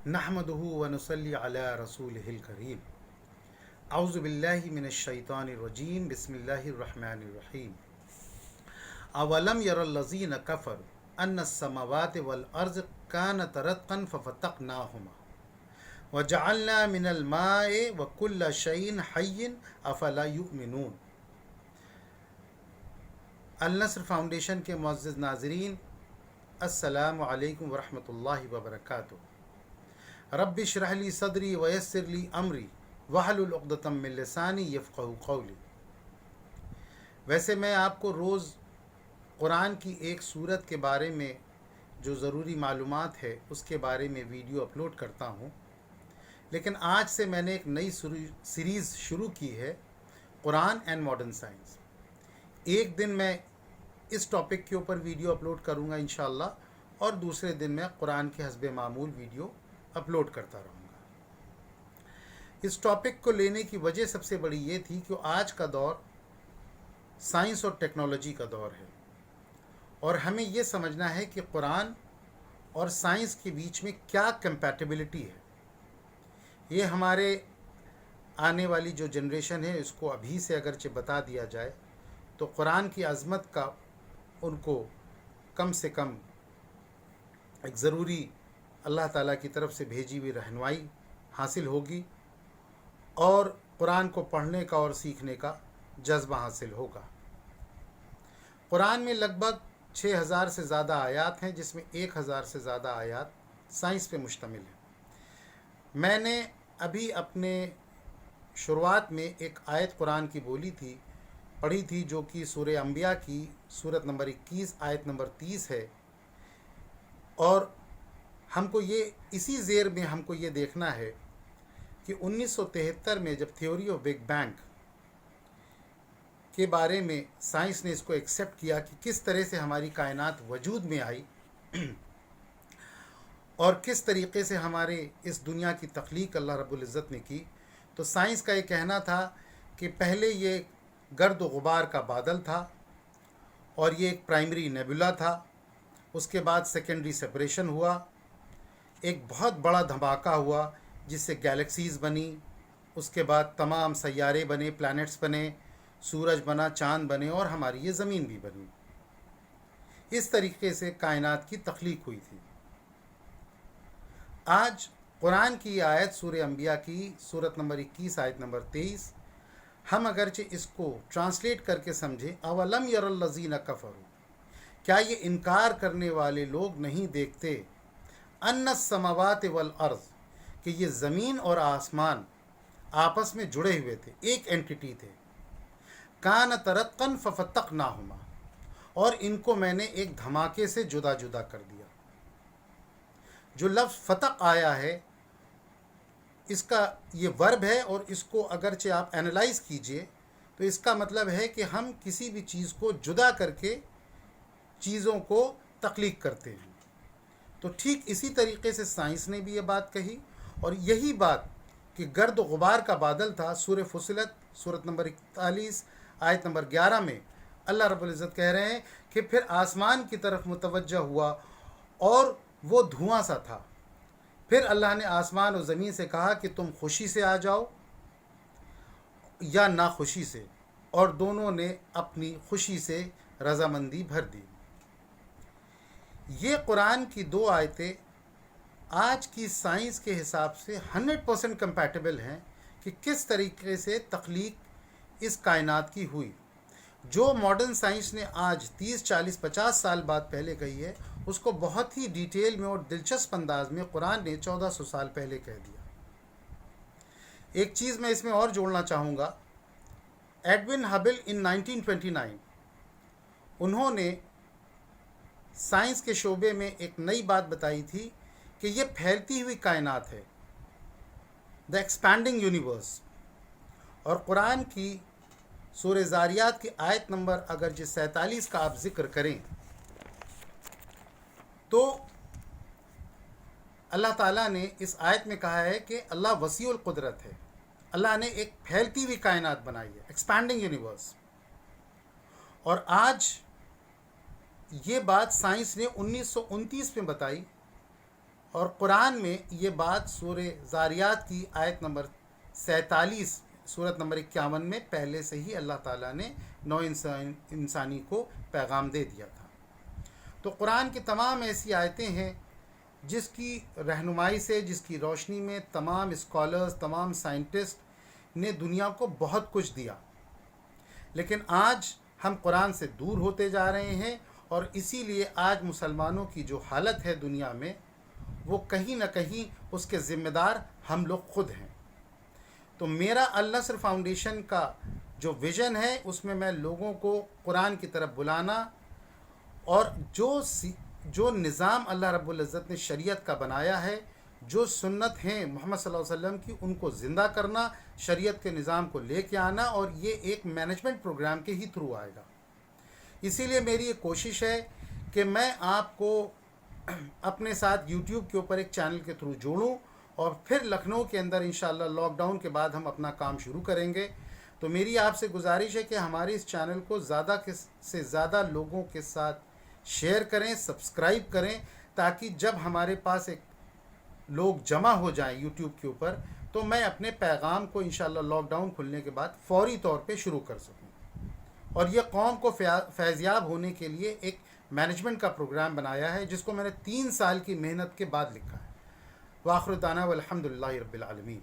नहमदुहु व नुसल्ली अला रसूलिहिल करीम। औज़ु बिल्लाहि मिनश शैतानिर रजीम। बिस्मिल्लाहिर रहमानिर रहीम। अवलम यरल्लज़ीना कफ़रू अन्नस समावाति वल अर्ज़ कानत रत्क़न फ़फ़तक़नाहुमा व जअलना मिनल माइ व कुल्ल शैइन हय्यिन अफ़ला युमिनून। अल नस्र फाउंडेशन के मुअज़्ज़िज़ नाज़रीन, अस्सलामु अलैकुम व रहमतुल्लाहि व बरकातुहू। रब्बि इश्रह ली सदरी व यस्सिर ली अमरी वहलुल उक़दतम मिन लिसानी यफ़क़हू क़ौली। वैसे मैं आपको रोज़ कुरान की एक सूरत के बारे में जो ज़रूरी मालूमात है उसके बारे में वीडियो अपलोड करता हूँ, लेकिन आज से मैंने एक नई सीरीज़ शुरू की है, कुरान एंड मॉडर्न साइंस। एक दिन मैं इस टॉपिक के ऊपर वीडियो अपलोड करूँगा इंशाअल्लाह, और दूसरे दिन मैं कुरान के हस्बे मामूल वीडियो अपलोड करता रहूँगा। इस टॉपिक को लेने की वजह सबसे बड़ी ये थी कि आज का दौर साइंस और टेक्नोलॉजी का दौर है, और हमें ये समझना है कि कुरान और साइंस के बीच में क्या कंपैटिबिलिटी है। ये हमारे आने वाली जो जनरेशन है इसको अभी से अगरचे बता दिया जाए तो कुरान की अज़मत का उनको कम से कम एक ज़रूरी अल्लाह ताला की तरफ से भेजी हुई रहनुमाई हासिल होगी, और कुरान को पढ़ने का और सीखने का जज्बा हासिल होगा। कुरान में लगभग 6000 से ज़्यादा आयात हैं, जिसमें 1000 से ज़्यादा आयात साइंस पे मुश्तमिल है। मैंने अभी अपने शुरुआत में एक आयत कुरान की पढ़ी थी जो कि सूरह अंबिया की सूरत नंबर 21 आयत नंबर 30 है, और हमको ये इसी ज़ेर में हमको ये देखना है कि 1973 में जब थ्योरी ऑफ बिग बैंग के बारे में साइंस ने इसको एक्सेप्ट किया कि किस तरह से हमारी कायनात वजूद में आई और किस तरीक़े से हमारे इस दुनिया की तख्लीक अल्लाह रब्बुल इज़्ज़त ने की, तो साइंस का ये कहना था कि पहले ये गर्द व गुबार का बादल था और ये एक प्राइमरी नेबुला था। उसके बाद सेकेंडरी सेपरेशन हुआ, एक बहुत बड़ा धमाका हुआ जिससे गैलेक्सीज़ बनी, उसके बाद तमाम सैयारे बने, प्लैनेट्स बने, सूरज बना, चाँद बने, और हमारी ये ज़मीन भी बनी। इस तरीके से कायनात की तख्लीक हुई थी। आज कुरान की आयत सूरह अंबिया की सूरत नंबर 21 आयत नंबर 23, हम अगरचे इसको ट्रांसलेट करके समझें, अवलम यरल्लज़ीना कफ़रू, क्या ये इनकार करने वाले लोग नहीं देखते, अन्नस समावात वल अर्ज़, कि ये ज़मीन और आसमान आपस में जुड़े हुए थे, एक एंटिटी थे। कानत रत्क़न फ़फ़तक़नाहुमा, और इनको मैंने एक धमाके से जुदा जुदा कर दिया। जो लफ्ज़ फ़तक़ आया है इसका ये वर्ब है, और इसको अगरचे आप एनालाइज़ कीजिए तो इसका मतलब है कि हम किसी भी चीज़ को जुदा करके चीज़ों को तख्लीक करते हैं। तो ठीक इसी तरीके से साइंस ने भी ये बात कही, और यही बात कि गर्द गुबार का बादल था। सूरह फुसिलत सूरत नंबर 41 आयत नंबर 11 में अल्लाह रब्बुल इज़्ज़त कह रहे हैं कि फिर आसमान की तरफ मुतवज्जह हुआ और वो धुआं सा था। फिर अल्लाह ने आसमान और ज़मीन से कहा कि तुम खुशी से आ जाओ या नाखुशी से, और दोनों ने अपनी खुशी से रज़ामंदी भर दी। ये कुरान की 2 आयतें आज की साइंस के हिसाब से 100% कंपैटिबल हैं कि किस तरीके से तख्लीक इस कायनात की हुई। जो मॉडर्न साइंस ने आज 30, 40, 50 साल बाद पहले कही है, उसको बहुत ही डिटेल में और दिलचस्प अंदाज में कुरान ने 1400 साल पहले कह दिया। एक चीज़ मैं इसमें और जोड़ना चाहूँगा, एडविन हबल इन 1929 उन्होंने साइंस के शोबे में एक नई बात बताई थी कि ये फैलती हुई कायनात है, द एक्सपैंडिंग यूनिवर्स। और कुरान की सूरह ज़ारियात की आयत नंबर अगर जो 47 का आप ज़िक्र करें तो अल्लाह ताला ने इस आयत में कहा है कि अल्लाह वसीउल कुदरत है। अल्लाह ने एक फैलती हुई कायनात बनाई है, एक्सपैंडिंग यूनिवर्स। और आज ये बात साइंस ने 1929 में बताई, اور قرآن میں یہ بات سورہ زاریات کی آیت نمبر 47 سورت نمبر 51 میں پہلے سے ہی اللہ تعالیٰ نے نو انسانی کو پیغام دے دیا تھا۔ تو قرآن کی تمام ایسی آیتیں ہیں جس کی رہنمائی سے، جس کی روشنی میں تمام اسکالرز، تمام سائنٹسٹ نے دنیا کو بہت کچھ دیا، لیکن آج ہم قرآن سے دور ہوتے جا رہے ہیں، اور اسی لیے آج مسلمانوں کی جو حالت ہے دنیا میں، وہ کہیں نہ کہیں اس کے ذمہ دار ہم لوگ خود ہیں۔ تو میرا النصر فاؤنڈیشن کا جو ویژن ہے، اس میں لوگوں کو قرآن کی طرف بلانا، اور جو نظام اللہ رب العزت نے شریعت کا بنایا ہے، جو سنت ہیں محمد صلی اللہ علیہ وسلم کی، ان کو زندہ کرنا، شریعت کے نظام کو لے کے آنا، اور یہ ایک مینجمنٹ پروگرام کے ہی تھرو آئے گا۔ اسی لیے میری یہ کوشش ہے کہ میں آپ کو اپنے ساتھ یوٹیوب کے اوپر ایک چینل کے تھرو جوڑوں، اور پھر لکھنؤ کے اندر انشاءاللہ لاک ڈاؤن کے بعد ہم اپنا کام شروع کریں گے۔ تو میری آپ سے گزارش ہے کہ ہمارے اس چینل کو زیادہ سے زیادہ لوگوں کے ساتھ شیئر کریں، سبسکرائب کریں، تاکہ جب ہمارے پاس ایک لوگ جمع ہو جائیں یوٹیوب کے اوپر، تو میں اپنے پیغام کو انشاءاللہ لاک ڈاؤن کھلنے کے بعد فوری طور پہ شروع کر سکوں، اور یہ قوم کو فیضیاب ہونے کے لیے ایک مینجمنٹ کا پروگرام بنایا ہے، جس کو میں نے 3 سال کی محنت کے بعد لکھا ہے۔ وآخر دعوانا والحمد للہ رب العالمین۔